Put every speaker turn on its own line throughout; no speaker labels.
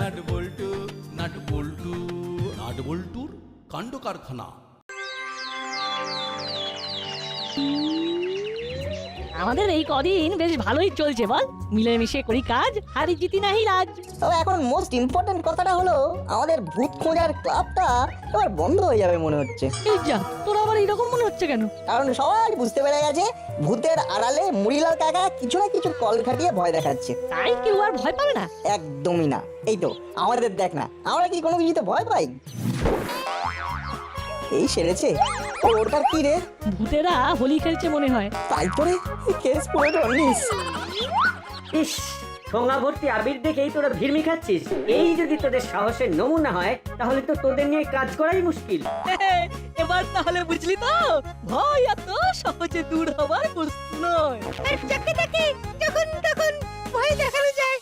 Nut বল্টু nut বল্টু nut বল্টুর কাণ্ড কারখানা।
আমাদের এই কদিন বেশ ভালোই চলছে বল, মিলেমিশে করি কাজ, হারি জিতি নাহি রাজ।
তবে এখন মোস্ট ইম্পর্টেন্ট কথাটা হলো আমাদের ভূত খোঁজার ক্লাবটা এবার বন্ধ হয়ে যাবে মনে হচ্ছে।
এই যা, তোর আবার এরকম মনে হচ্ছে কেন?
কারণ সবাই বুঝতে পেরে গেছে ভূতের আড়ালে মুড়িলাল কাকা কিছু না কিছু কল খাটিয়ে ভয় দেখাচ্ছে।
তাই কেউ আর ভয় পাবে না?
একদমই না। এই তো আমাদের দেখ না, আমরা কি কোনো কিছুতে ভয় পাই? এই সেরেছে ওটা কি রে?
ভূতেরা হোলি খেলছে মনে হয়।
তাই তো রে, কেস পুরো ডনিস।
ইস, ঠোঙা ভর্তি আবির দেখেই তোরা ভিড়মি খাচ্ছিস। এই যদি তোদের সাহসের নমুনা হয় তাহলে তো তোদের নিয়ে কাজ করাই মুশকিল।
এবার তাহলে বুঝলি তো, ভয় এত সহজে দূর হবার বস্তু নয়। যাকে তাকে যখন তখন ভয় দেখানো যায়।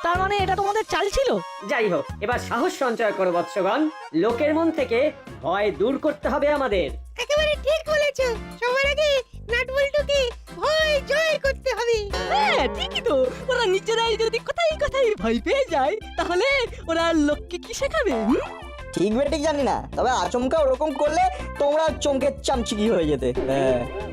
তার মানে এটা তোমাদের চাল ছিল?
যাই হোক, এবার সাহস সঞ্চয় করো বৎসগণ। লোকের মন থেকে ভয় দূর করতে হবে আমাদের।
একেবারে ঠিক বলেছো। সবার আগে নাটবল্টুকে ভয় জয় করতে হবে।
হ্যাঁ ঠিকই তো, ওরা নিজেরাই যদি কোথায় কোথায় ভয় পেয়ে যায় তাহলে ওরা লোককে কি শেখাবে?
ঠিক বেঠিক জানি না, তবে আচমকা ওরকম করলে তোমরা চমকে চামচিকি হয়ে যেতে।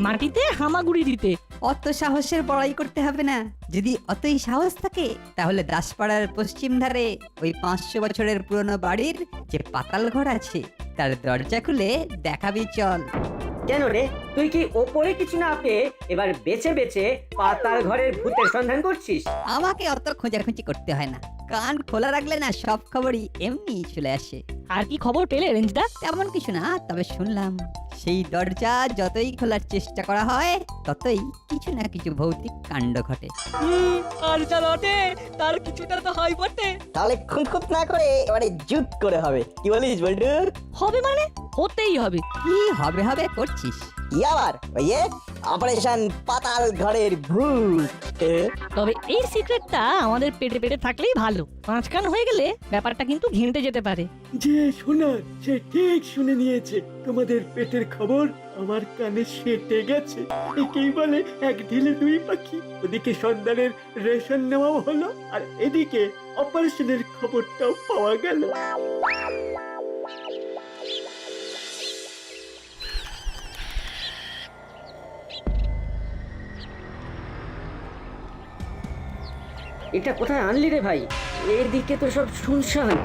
মাটিতে হামাগুড়ি দিতে।
অত সাহসের বড়াই করতে হবে না। যদি অতই সাহস থাকে তাহলে দাসপাড়ার পশ্চিম ধারে ওই 500 বছরের পুরনো বাড়ির যে পাতাল ঘর আছে তার দরজা খুলে দেখাবি চল।
কেন রে, তুই কি ওপরে কিছু না পেয়ে এবার বেছে বেছে পাতাল ঘরের ভূতের সন্ধান করছিস?
আমাকে অত খোঁজাখুঁজি করতে হয় না, কান খোলা রাখলে না সব খবরই এমনি চলে আসে।
আর কি খবর পেলে রেঞ্জদা?
তেমন কিছু না, তবে শুনলাম সেই দরজা যতই খোলার চেষ্টা করা হয় ততই কিছু না কিছু ভৌতিক কাণ্ড ঘটে।
আর যা রটে তার কিছুটা তো হয় বটে।
তাহলে খুঁতখুত না করে এবারে জুট করে হবে, কি বলিস বল্টু?
হবে মানে হতেই হবে।
কি হবে হবে করছিস?
কি আবার ওই অপারেশন পাতাল ঘরের ভূত।
তবে এই সিক্রেটটা আমাদের পেটে পেটে থাকলেই ভালো। পাঁচকান হয়ে গেলে ব্যাপারটা কিন্তু ঘেঁটে যেতে পারে।
যে শোনার সে ঠিক শুনে নিয়েছে। তোমাদের পেটের খবর আমার কানে সেটে গেছে। একেই বলে এক ঢিলে দুই পাখি। ওদিকে সন্ধানের রেশন নেওয়াও হলো, আর এদিকে অপারেশনের খবরটাও পাওয়া গেল।
এটা কোথায় আনলি রে ভাই? এদিকে তো সব শুনশান।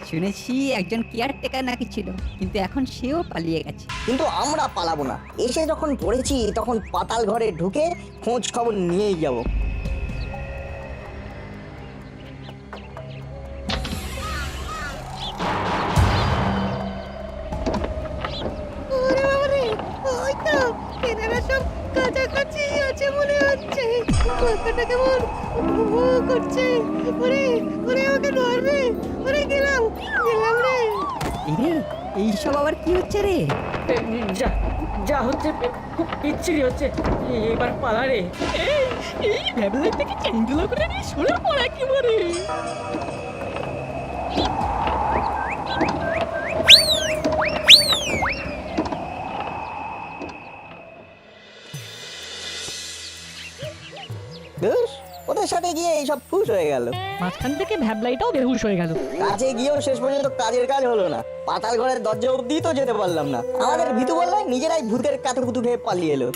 শুনেছি একজন কেয়ারটেকার নাকি ছিল, কিন্তু এখন সেও পালিয়ে গেছে।
কিন্তু আমরা পালাবো না। এসে যখন পড়েছি তখন পাতাল ঘরে ঢুকে খোঁজ খবর নিয়েই যাব।
ওরে বাবারে, ওই তো এনারা সব কাছাকাছি আছে মনে হচ্ছে। মাথাটা কেমন ভো করছে। ওরে ওরে, ওকে ধরবে। ওরে গেলাম গেলাম রে।
এরে, এইসব আবার কি হচ্ছে রে?
যা যা হচ্ছে খুব বিচ্ছিরি হচ্ছে। এবার পালা রে।
এই ভ্যাবলাইট থেকে চেঙ্গুলো করে নিয়ে শুরু পড়া কি মরে।
ধুস, ওদের সাথে গিয়ে এইসব ফুস হয়ে গেল।
মাঝখান থেকে ভ্যাবলাইটাও বেহুশ হয়ে গেল।
কাছে গিয়েও শেষ পর্যন্ত কাজের কাজ হলো না। পাতাল ঘরের দরজা অব্দি তো যেতে পারলাম না। আমাদের ভিতু বললে নিজেরাই ভূতের কাতুকুতু খেয়ে পালিয়ে এলো।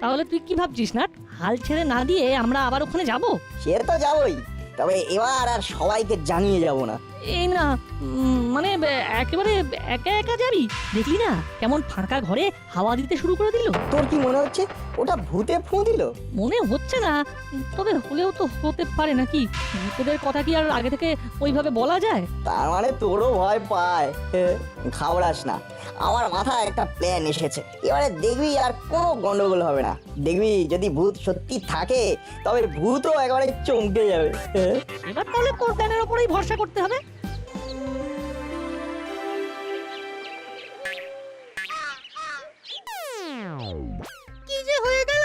তাহলে তুই কি ভাবছিস না, হাল ছেড়ে না দিয়ে আমরা আবার ওখানে যাব?
সে তো যাবোই, তবে এবার আর সবাইকে জানিয়ে যাব না।
এই না মানে একেবারে একা একা যাবি? দেখলি না কেমন ফাঁকা ঘরে হাওয়া দিতে শুরু করে দিল?
তোর কি মনে হচ্ছে ওটা ভূতে ফু দিল?
মনে হচ্ছে না, তবে হলেও তো হতে পারে নাকি? ভূতেদের কথা কি আর আগে থেকে ওইভাবে বলা যায়?
তার মানে তোরও ভয় পায়? খাবড়াস না, আমার মাথায় একটা প্ল্যান এসেছে। এবারে দেখবি আর কোনো গন্ডগোল হবে না। দেখবি যদি ভূত সত্যি থাকে তবে ভূতও একেবারে চমকে যাবে।
এবার তাহলে তোর প্ল্যানের উপরেই ভরসা করতে হবে।
কি যে হয়ে গেল,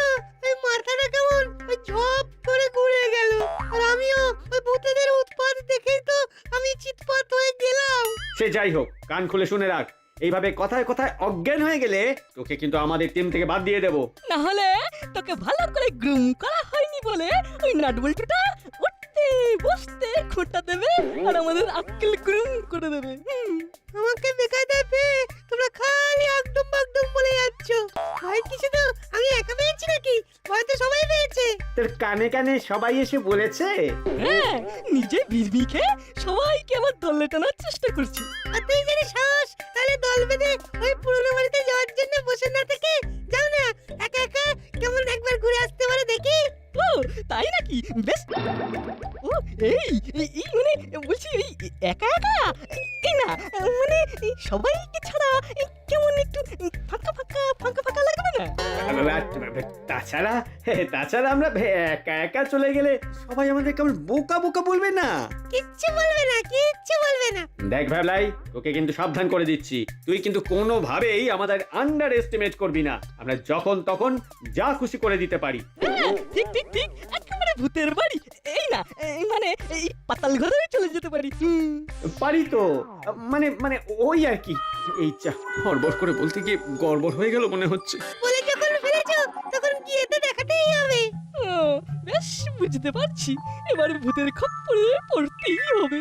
এই মাথাটা কেমন ওই ঝপ করে ঘুরে গেল। আর আমিও ওই ভূতেদের উৎপাত দেখেই তো আমি চিৎপাত হয়ে গেলাম।
সে যাই হোক, কান খুলে শুনে রাখ। এইভাবে কথায় কথায় অজ্ঞান হয়ে গেলে তোকে কিন্তু আমাদের টিম থেকে বাদ দিয়ে দেবো।
না হলে তোকে ভালো করে গ্রুম করা হয়নি বলে ওই নাটবল্টুটা উঠতে বসতে খোঁটা দেবে আর আমাদের আক্কেল গুরুম করে দেবে।
আমাকে বেকায়দায় পেয়ে তোমরা খালি একদম একদম বলে যাচ্ছ। ভয় কিছু তো আমি একা পেয়েছি নাকি? ভয় তো সবাই পেয়েছে।
তোর কানে কানে সবাই এসে বলেছে?
হ্যাঁ, নিজে বিড়বি খেয়ে সবাইকে আবার দলে টানার চেষ্টা করছি।
আর তুই যদি সাহস তাহলে দল বেঁধে ওই পুরনো বাড়িতে যাওয়ার জন্য বসে না থেকে যাও না, একা একা কেমন একবার ঘুরে আসতে পারে দেখি।
ও তাই নাকি? বেশ। ও এই এই- এই মানে বলছি এই একা একা এই না মানে এই সবাইকে ছাড়া এই কেমন একটু ফাঁকা ফাঁকা ফাঁকা ফাঁকা লাগবে না?
তাছাড়া আমরা একা একা চলে গেলে সবাই আমাদের কেমন বোকা বোকা বলবে না?
কিচ্ছু বলবে না, কিচ্ছু বলবে না।
দেখ ভাবলাই, তোকে কিন্তু সাবধান করে দিচ্ছি, তুই কিন্তু কোনোভাবেই আমাদের আন্ডার এস্টিমেট করবি না। আমরা যখন তখন যা খুশি করে দিতে পারি।
হ্যাঁ, ঠিক ঠিক ঠিক, একেবারে ভূতের বাড়ি এই না এই মানে এই পাতাল ঘরে চলে যেতে পারি।
পারি তো, মানে মানে ওই আর কি। এই চা হড়বড় করে বলতে গিয়ে গড়বড় হয়ে গেল মনে হচ্ছে।
বলে যখন ফেলেছো তখন গিয়ে তো দেখাতেই হবে।
ও, বেশ বুঝতে পারছি, এবার ভূতের খপ্পরে পড়তেই হবে।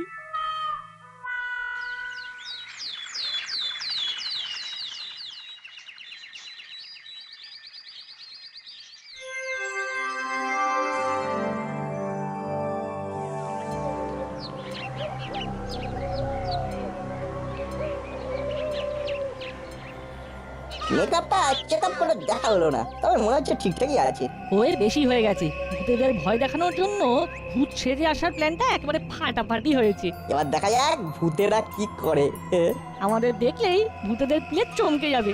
মেকআপটা চেক আপ করে দেখা হলো না, তবে মনে হচ্ছে ঠিকঠাকই আছে।
ওয়ের বেশি হয়ে গেছে, ভূতেদের ভয় দেখানোর জন্য ভূত সেজে আসার প্ল্যানটা একেবারে ফাটাফাটি হয়েছে।
এবার দেখা যাক ভূতেরা কি করে।
আমাদের দেখলেই ভূতেদের প্লেট চমকে যাবে।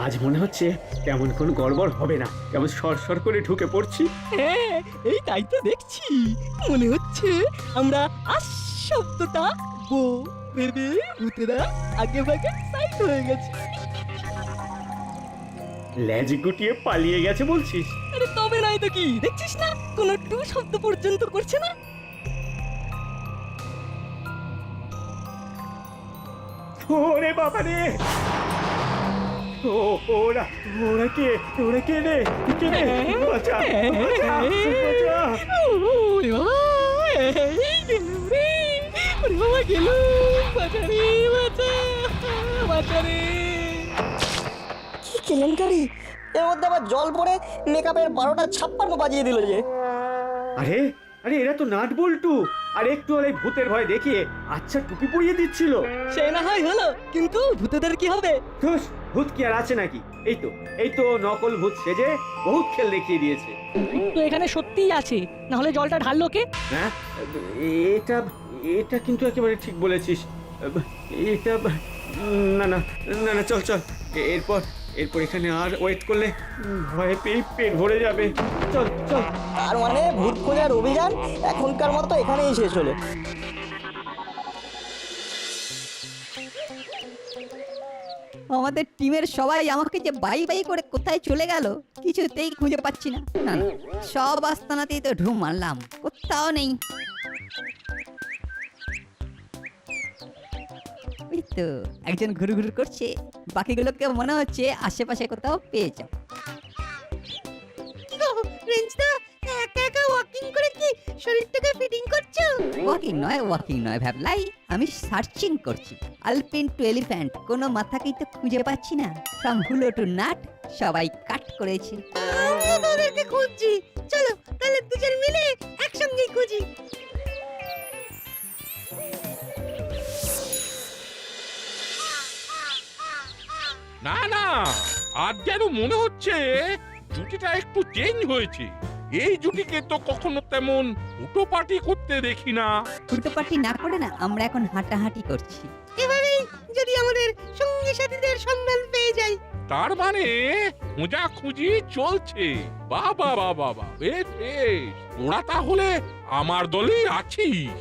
আজ মনে হচ্ছে তেমন কোনো গড়বড় হবে না, কেমন সরসর করে ঢুকে পড়ছি।
হ্যাঁ, এই তাই তো দেখছি, মনে হচ্ছে আমরা আস শব্দটা বো ভেবে ভূতেরা আগে ভাগে সাইড হয়ে গেছে।
লেজ গুটিয়ে পালিয়ে গেছে বলছিস?
আরে তবে নাই তো কি, দেখছিস না কোনো টু শব্দ পর্যন্ত করছে না।
ওরে বাবা রে! ওরা ওরা কে রে? কে রে? বাঁচা, বাঁচা, বাঁচা!
ওরে বাবা, এই গেলুম রে, ওরে বাবা গেলুম, বাঁচা রে, বাঁচা, বাঁচা রে।
কি কেলেঙ্কারি! এর মধ্যে আবার জল পড়ে মেকআপের 12:56 বাজিয়ে দিল যে।
আরে আরে, এরা তো নাট বল্টু, আর একটু হলে ভূতের ভয় দেখিয়ে আচ্ছা টুপি পরিয়ে দিচ্ছিল।
সে না হয় হলো, কিন্তু ভূতেদের কি হবে?
ধুস, ভূত কি আর আছে নাকি? এই তো নকল ভূত সেজে বহুত খেল দেখিয়ে দিয়েছে।
তো এখানে সত্যিই আছে, না হলে জলটা ঢাললো কে?
হ্যাঁ, এটা এটা কিন্তু একেবারে ঠিক বলেছিস। এটা না না না না, চল চল, এরপর এখানে আর ওয়েট করলে ভয়ে পেয়ে পেট ভরে যাবে। চল চল।
তার মানে ভূত খোঁজার অভিযান এখনকার মতো এখানেই শেষ হলো।
আমাদের টিমের সবাই আমাকে যে বাই বাই করে কোথায় চলে গেল কিছুতেই খুঁজে পাচ্ছি না। না না, সব আস্তানাতেই তো ঢু মারলাম, কোথাও নেই। ওই তো একজন ঘুরু ঘুরু করছে, বাকিগুলোকে মনে হচ্ছে আশেপাশে কোথাও পেয়েছে।
কি গো রেঞ্জদা, একা একা ওয়াকিং করে কি শরীরটাকে ফিটিং করছো?
ওয়াকিং নয় ভাবলাই, আমি সার্চিং করছি। আলপিন টু এলিফ্যান্ট, কোনো মাথাকেই তো খুঁজে পাচ্ছি না। ফ্রম হুলো টু নাট সবাই কাট করেছে।
আমিও তো ওদেরকে খুঁজছি। চলো তাহলে দুজন মিলে একসঙ্গেই খুঁজি।
না না, আজ যেন মনে হচ্ছে জুটিটা একটু চেঞ্জ হয়েছে। এই জুটিকে তো কখনো তেমন উটোপাটি করতে দেখি না।
উল্টোপাটি না করে না, আমরা এখন হাঁটাহাঁটি করছি।
এভাবেই যদি আমাদের সঙ্গী সাথীদের সন্ধান পেয়ে যাই।
তার মানে খোঁজাখুঁজি চলছে। বাবা বাবা বাবা, বেশ বেশ, তোরা তাহলে আমার দলেই আছিস।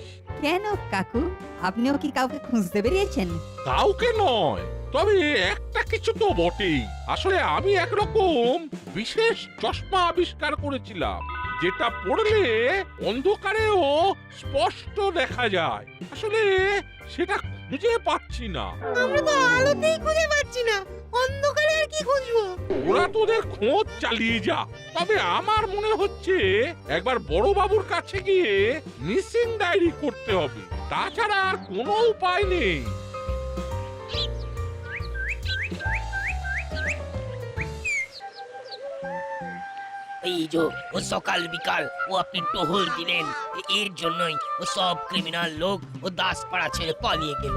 কেন কাকু, আপনিও কি কাউকে খুঁজতে বেরিয়েছেন?
কাউকে নয়, তবে একটা কিছু তো বটেই। আসলে আমি একরকম বিশেষ চশমা আবিষ্কার করেছিলাম, যেটা পড়লে অন্ধকারেও স্পষ্ট দেখা যায়। আসলে সেটা খুঁজে পাচ্ছি না।
আমরা তো আলোতেই খুঁজে পাচ্ছি না, অন্ধকারে আর কি খুঁজবো?
ওরা তোদের খোঁজ চালিয়ে যা। তবে আমার মনে হচ্ছে একবার বড় বাবুর কাছে গিয়ে মিসিং ডায়েরি করতে হবে, তাছাড়া আর কোনো উপায় নেই।
এই যে ও সকাল বিকাল ও আপনি টহল দিলেন, এর জন্যই ও সব ক্রিমিনাল লোক ও দাসপাড়া ছেড়ে পালিয়ে গেল।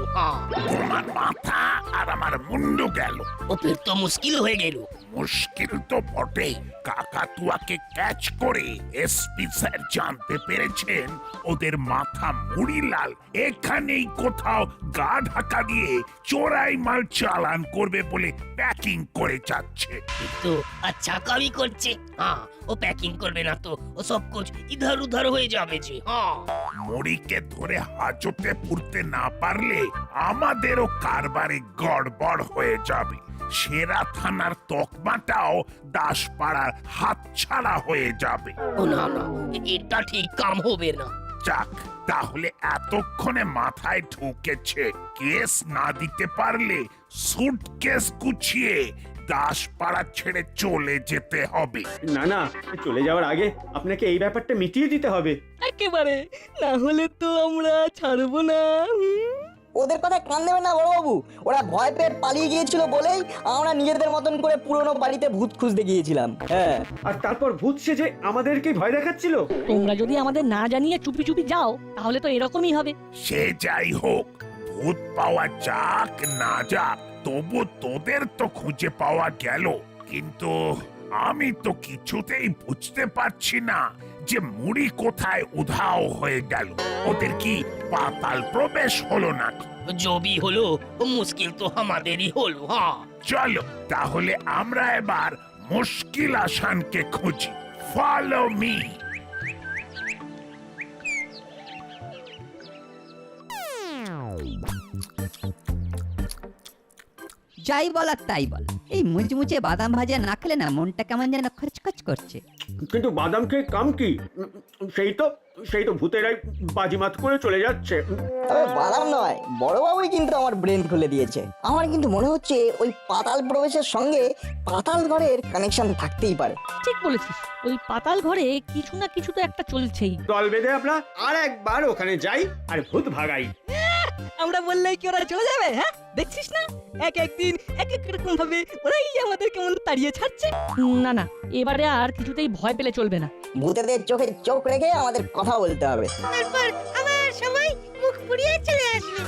তোমার মাথা আর আমার মুন্ডু গেল।
ও ফের তো মুশকিল হয়ে গেল।
মুশকিল তো বটে। কাকাতুয়াকে ক্যাচ করে এসপি স্যার জানতে পেরেছেন ওদের মাথা মুড়িলাল এখানেই কোথাও গা ঢাকা দিয়ে চোরাই মাল চালান করবে বলে প্যাকিং করে যাচ্ছে।
তো আচ্ছা কামি করছে। হ্যাঁ, ও প্যাকিং করবে না তো ও সব কুছ ইধার উধার হয়ে যাবে যে। হ্যাঁ,
মুড়িকে ধরে হাজতে পুরতে না পারলে আমাদেরও কারবারে গড়বড় হয়ে যাবে। সেরা থানার তকমাটাও দাসপাড়ার হাতছাড়া হয়ে যাবে।
ও না না, এটা ঠিক কাম হবে না।
যাক, তাহলে এতক্ষণে মাথায় ঢুকেছে কেস না দিতে পারলে সুটকেস গুছিয়ে দাসপাড়া ছেড়ে চলে যেতে হবে।
না না, চলে যাওয়ার আগে আপনাকে এই ব্যাপারটা মিটিয়ে দিতে হবে।
একেবারে, না হলে তো আমরা ছাড়বো না।
ওদের কথা কান দেবে না বড়বাবু, ওরা ভয় পেয়ে পালিয়ে গিয়েছিল বলেই আমরা নিজেদের মতন করে পুরনো বাড়িতে ভূত খুঁজতে গিয়েছিলাম। হ্যাঁ,
আর তারপর ভূত সেজে আমাদেরকে ভয় দেখাচ্ছিল।
তোমরা যদি আমাদের না জানিয়ে চুপি চুপি যাও তাহলে তো এরকমই হবে।
সে যাই হোক, ভূত পাওয়া যাক না যাক, তবু তোদের তো খুঁজে পাওয়া গেল। কিন্তু আমি তো কিছুতেই বুঝতে পারছি না যে মুড়ি কোথায় উধাও হয়ে গেল। ওদের কি পাতাল প্রবেশ হলো নাকি?
জবি হলো ও মুশকিল তো আমাদেরই হলো। হ্যাঁ,
চলো তাহলে আমরা এবার মুশকিল আসানকে খুঁজি। Follow me.
যাই বলার তাই বল, এই মুচমুচে বাদাম ভাজা না খেলে না মনটা কেমন যেন খচখচ করছে।
কিন্তু বাদাম খেয়ে কাম কি? সেই তো ভূতেরাই বাজিমাত করে চলে যাচ্ছে।
তবে বাদাম নয়, বড়বাবুই কিন্তু আমার ব্রেন খুলে দিয়েছে। আমার কিন্তু মনে হচ্ছে ওই পাতাল প্রবেশের সঙ্গে পাতাল ঘরের কানেকশন থাকতেই পারে।
ঠিক বলেছিস, ওই পাতাল ঘরে কিছু না কিছু তো একটা চলছেই।
দল বেঁধে আমরা আর একবার ওখানে যাই আর ভূত ভাগাই।
আমরা বললেই কি ওরা চলে যাবে? হ্যাঁ, দেখছিস না একদিন এক এক রকম ভাবে ওরাই আমাদের কেমন তাড়িয়ে ছাড়ছে। না না, এবারে আর কিছুতেই ভয় পেলে চলবে না।
ভূতেদের চোখে চোখ রেখে আমাদের কথা বলতে হবে।
তারপর আবার সবাই মুখ পুড়িয়ে চলে আসবে।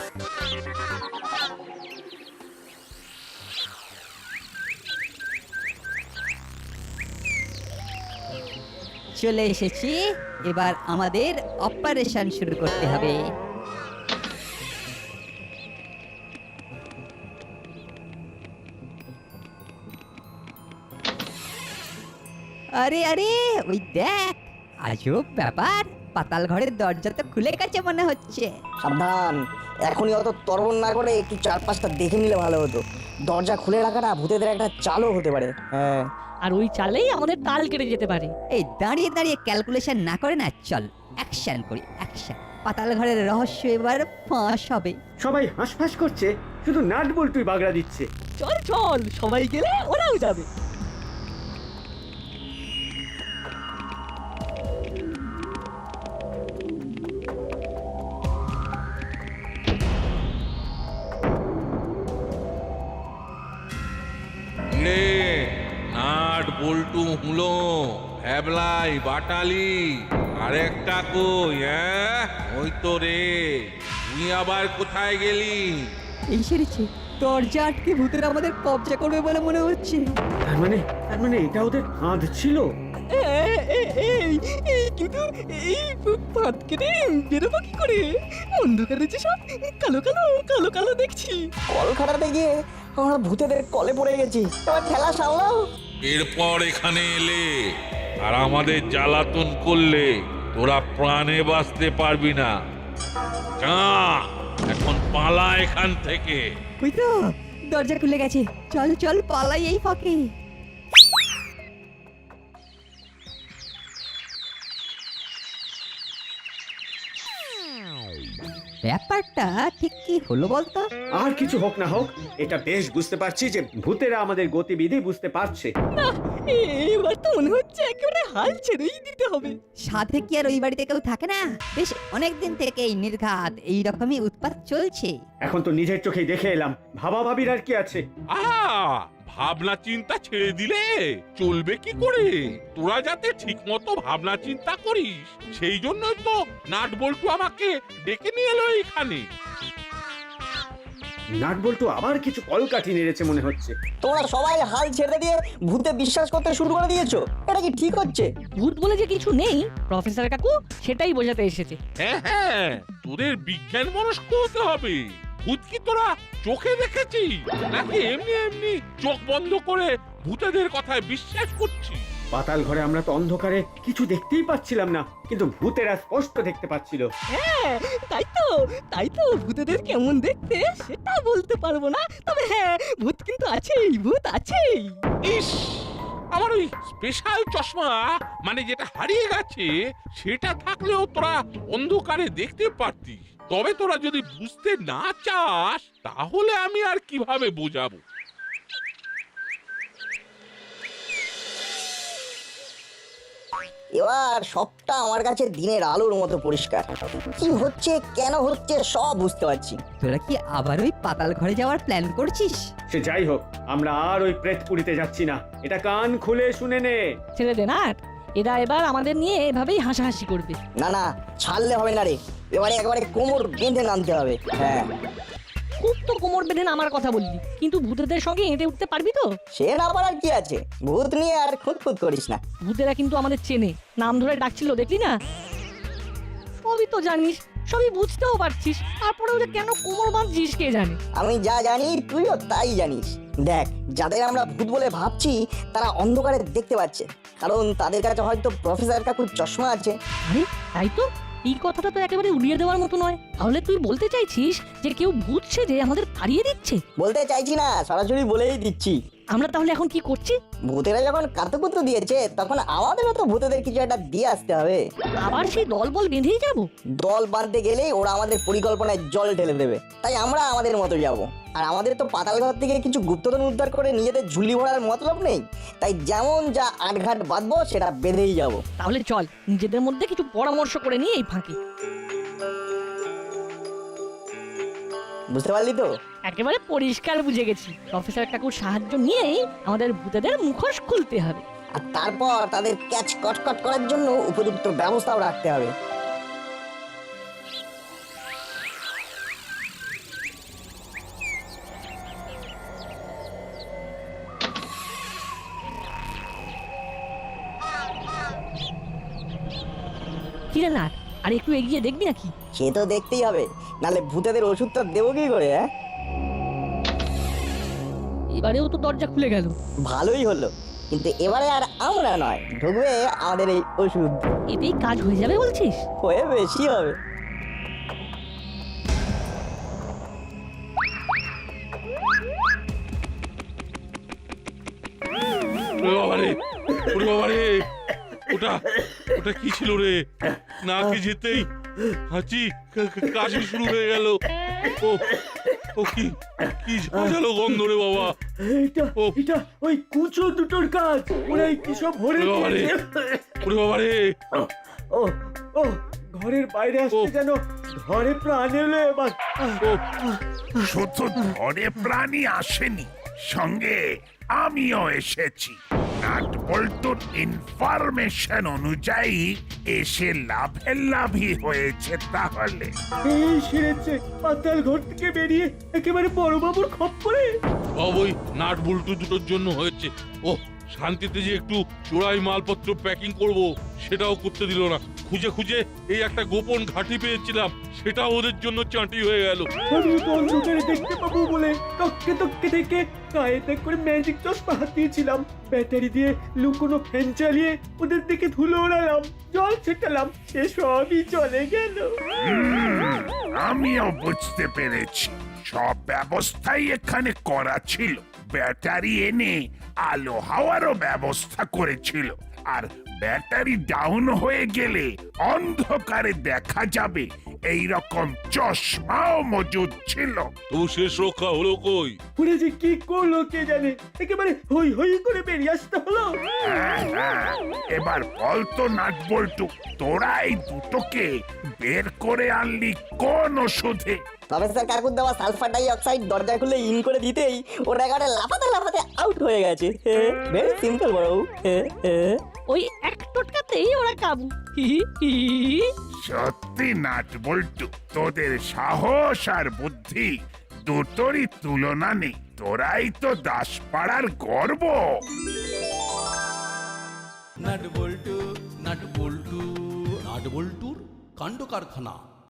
চলে এসেছি, এবার আমাদের অপারেশন শুরু করতে হবে। আরে আরে, ওই দেখ, আজব ব্যাপার, পাতাল ঘরের দরজা তো খুলে গেছে মনে হচ্ছে।
সাবধান, এখনই অত তরবর না করে একটু চারপাশটা দেখে নিলে ভালো হতো। দরজা খুলে রাখাটা ভূতেদের একটা চালও হতে পারে। হ্যাঁ,
আর ওই চালেই আমাদের তাল কেটে যেতে পারে।
এই দাঁড়িয়ে দাঁড়িয়ে ক্যালকুলেশন না করে না, চল অ্যাকশন করি, অ্যাকশন। পাতাল ঘরের রহস্য এবার ফাঁস হবে।
সবাই হাঁসফাঁস করছে, শুধু নাট বল্টুই বাগড়া দিচ্ছে।
চল চল, সবাই গেলে ওরাও যাবে।
রে নাট বল্টু হুলো ভ্যাবলাই বাটালি আরেকটা কই? হ্যাঁ, ওই তো রে, তুই আবার কোথায় গেলি?
এই সেরেছে, দরজা আটকে ভূতের আমাদের কবজা করবে বলে মনে হচ্ছে।
তার মানে এটা ওদের ফাঁদ ছিল।
কিন্তু এই ফাঁদ কেটে বেরোবো কি করে? অন্ধকারে যে সব কালো কালো কালো কালো দেখছি।
কল খাটাতে গিয়ে আমরা ভূতেদের কলে পড়ে গেছি। এবার ঠেলা সামলাও।
এরপর এখানে এলে আর আমাদের জ্বালাতন করলে তোরা প্রাণে বাঁচতে পারবি না। যা, এখন পালা এখান থেকে।
ওই তো দরজা খুলে গেছে, চল চল পালাই এই ফাঁকে। ব্যাপারটা ঠিক কি হলো বলতো?
আর কিছু হোক না হোক, এটা বেশ বুঝতে পারছি যে ভূতেরা আমাদের গতিবিধি বুঝতে পারছে।
এবার তো মনে হচ্ছে একেবারে হাল ছেড়েই দিতে হবে।
সাথে কি আর ওই বাড়িতে কেউ থাকে না? বেশ অনেকদিন থেকে এই নির্ঘাত এই রকমই উৎপাত চলছে।
এখন তো নিজের চোখেই দেখে এলাম, ভাবা ভাবির আর কি আছে।
ভাবনা চিন্তা ছেড়ে দিলে চলবে কি করে? তোরা যাতে ঠিক মতো ভাবনা চিন্তা করিস, সেই জন্যই তো নাট বল্টু আমাকে ডেকে নিয়ে এলো এখানে।
নাট বল্টু আবার কিছু কলকাঠি নেড়েছে মনে হচ্ছে।
তোমরা সবাই হাল ছেড়ে দিয়ে ভূতে বিশ্বাস করতে শুরু করে দিয়েছো, এটা কি ঠিক হচ্ছে?
ভূত বলে যে কিছু নেই প্রফেসর কাকু, সেটাই বোঝাতে এসেছে।
হ্যাঁ, তোদের বিজ্ঞান মনস্ক হতে হবে। ভূত কি তোরা চোখে দেখেছিস, নাকি এমনি এমনি চোখ বন্ধ করে ভূতেদের কথায় বিশ্বাস করছিস?
পাতাল ঘরে আমরা তো অন্ধকারে কিছু দেখতেই পাচ্ছিলাম না, কিন্তু ভূতেরা স্পষ্ট দেখতে পাচ্ছিল।
হ্যাঁ, তাই তো ভূতেদের কেমন দেখতে সেটা বলতে পারবো না, তবে হ্যাঁ ভূত কিন্তু আছেই, ভূত আছেই।
ইস, আমার ওই স্পেশাল চশমা মানে যেটা হারিয়ে গেছে, সেটা থাকলেও তোরা অন্ধকারে দেখতে পারতিস। তবে তোরা যদি বুঝতে না চাস, তাহলে আমি আর কিভাবে বোঝাবো?
এবার সবটা আমার কাছে দিনের আলোর মতো পরিষ্কার। কি হচ্ছে, কেন হচ্ছে, সব বুঝতে পারছি।
তোরা কি আবার ওই পাতাল ঘরে যাওয়ার প্ল্যান করছিস?
সে যাই হোক, আমরা আর ওই প্রেতপুরীতে যাচ্ছি না, এটা কান খুলে শুনে নে।
ছেড়ে দে না, এরা এবার আমাদের নিয়ে এভাবেই হাসাহাসি করবে।
না, ছাড়লে হবে না রে, এবারে একেবারে কোমর বেঁধে নামতে হবে। হ্যাঁ,
খুব তো কোমর বেঁধে নামার কথা বললি, কিন্তু ভূতেদের সঙ্গে হেঁটে উঠতে পারবি তো?
সে না পারার কি আছে, ভূত নিয়ে আর খুঁতখুত করিস না।
ভূতেরা কিন্তু আমাদের চেনে, নাম ধরে ডাকছিল দেখলি না? সবই তো জানিস, সবই বুঝতেও পারছিস, তারপরে ওদের কেন কোমর বাঁধছিস কে জানে।
আমি যা জানি তুইও তাই জানিস। দেখ, যাদের আমরা ভূত বলে ভাবছি তারা অন্ধকারে দেখতে পাচ্ছে, কারণ তাদের কাছে হয়তো প্রফেসর কাকুর চশমা আছে।
আরে তাই তো, এই কথাটা তো একেবারে উড়িয়ে দেওয়ার মতো নয়। তাহলে তুই বলতে চাইছিস যে কেউ ভূত সেজে আমাদের তাড়িয়ে দিচ্ছে?
বলতে চাইছি না, সরাসরি বলেই দিচ্ছি।
আমরা তাহলে এখন কি করছি?
ভূতেরা যখন কাতুকুতু দিয়েছে, তখন আমাদেরও তো ভূতেদের কিছু একটা দিয়ে আসতে হবে।
আবার সেই দল বল বেঁধেই যাব?
দল বাঁধতে গেলেই ওরা আমাদের পরিকল্পনায় জল ঢেলে দেবে, তাই আমরা আমাদের মতো যাব। আর আমাদের তো পাতালঘর থেকে কিছু গুপ্তধন উদ্ধার করে নিজেদের ঝুলি ভরার মতলব নেই, তাই যেমন যা আটঘাট বাঁধবো সেটা বেঁধেই যাব।
তাহলে চল নিজেদের মধ্যে কিছু পরামর্শ করে নিয়ে এই ফাঁকি।
বুঝতে পারলি তো?
একেবারে পরিষ্কার বুঝে গেছি, প্রফেসর কাকুর সাহায্য নিয়েই আমাদের ভূতেদের মুখোশ খুলতে হবে।
আর তারপর তাদের ক্যাচ কটকট করার জন্য উপযুক্ত ব্যবস্থাও রাখতে হবে।
কিরে না, আর একটু এগিয়ে দেখবি নাকি?
সে তো দেখতেই হবে, নালে ভূতেদের ওষুধটা দেবো কি করে? হ্যাঁ,
এবারেও তো দরজা খুলে গেল।
ভালোই হলো, কিন্তু এবারে আর আমরা নয়, ঢুকবে আমাদের এই ওষুধ।
এতেই কাজ হয়ে যাবে বলছিস?
হয়ে বেশি হবে।
ওটা কি ছিল রে? নাকে যেতেই হাঁচি কাশি শুরু হয়ে গেল। ও কি ঝাঁঝালো গন্ধ রে বাবা।
এটা ওই কুচো দুটোর কাজ, ওরাই কি সব ভরে দিয়েছে।
ওরে বাবা রে,
ও ঘরের বাইরে আসতে যেন ঘরে প্রাণ এলো এবার।
শুধু ঘরে প্রাণী আসেনি, সঙ্গে আমিও এসেছি। নাট বল্টুর ইনফরমেশন অনুযায়ী এসে লাভই হয়েছে। তাহলে
এই সেরেছে, পাতাল ঘর থেকে বেরিয়ে একেবারে বড়বাবুর খপ্পরে।
সব ওই নাট বল্টু দুটোর জন্য হয়েছে। ও শান্তিতে যে একটু চোরাই মালপত্র প্যাকিং করব, সেটাও করতে দিল না। খুঁজে এই একটা গোপন ঘাঁটি পেয়েছিলাম, সেটাও ওদের জন্য চাঁটি হয়ে গেল।
আমি তো অন্ধকারে দেখতে পাবো বলে তককে থেকে গায়েতে করে ম্যাজিক চশমা হাতিয়েছিলাম, ব্যাটারি দিয়ে লুকোনো ফ্যান চালিয়ে ওদের দিকে ধুলো ওড়ালাম, জল ছেটালাম, সে সবই চলে গেল।
আমিও বুঝতে পেরেছি, সব ব্যবস্থাই এখানে করা ছিল। ব্যাটারি এনে আলো হাওয়ারও ব্যবস্থা করেছিল, আর ব্যাটারি ডাউন হয়ে গেলে অন্ধকারে দেখা যাবে এই রকম চশমাও মজুদ ছিল।
তো শেষ রক্ষা হলো কই?
ওরা যে কি করলো কে জানে, একেবারে হই হই করে বেরিয়ে আসতে হলো।
হ্যাঁ, এবার বল তো নাট বল্টু, তোরা এই দুটোকে বের করে আনলি কোন ওষুধে?
প্রফেসর কাকুর দেওয়া সালফার ডাই অক্সাইড দরজা খুলে ইন করে দিতেই ওরা একেবারে লাফাতে লাফাতে আউট হয়ে গেছে। ভেরি সিম্পল বড়বাবু।
ওই এক টোটকাতেই ওরা কাবু। হি হি হি।
সত্যি নাট বল্টু, তোদের সাহস আর বুদ্ধি দুটোরই তুলনা নেই। তোরাই তো দাসপাড়ার গর্ব।
নাট বল্টু নাট বল্টু নাট বল্টুর কাণ্ড কারখানা।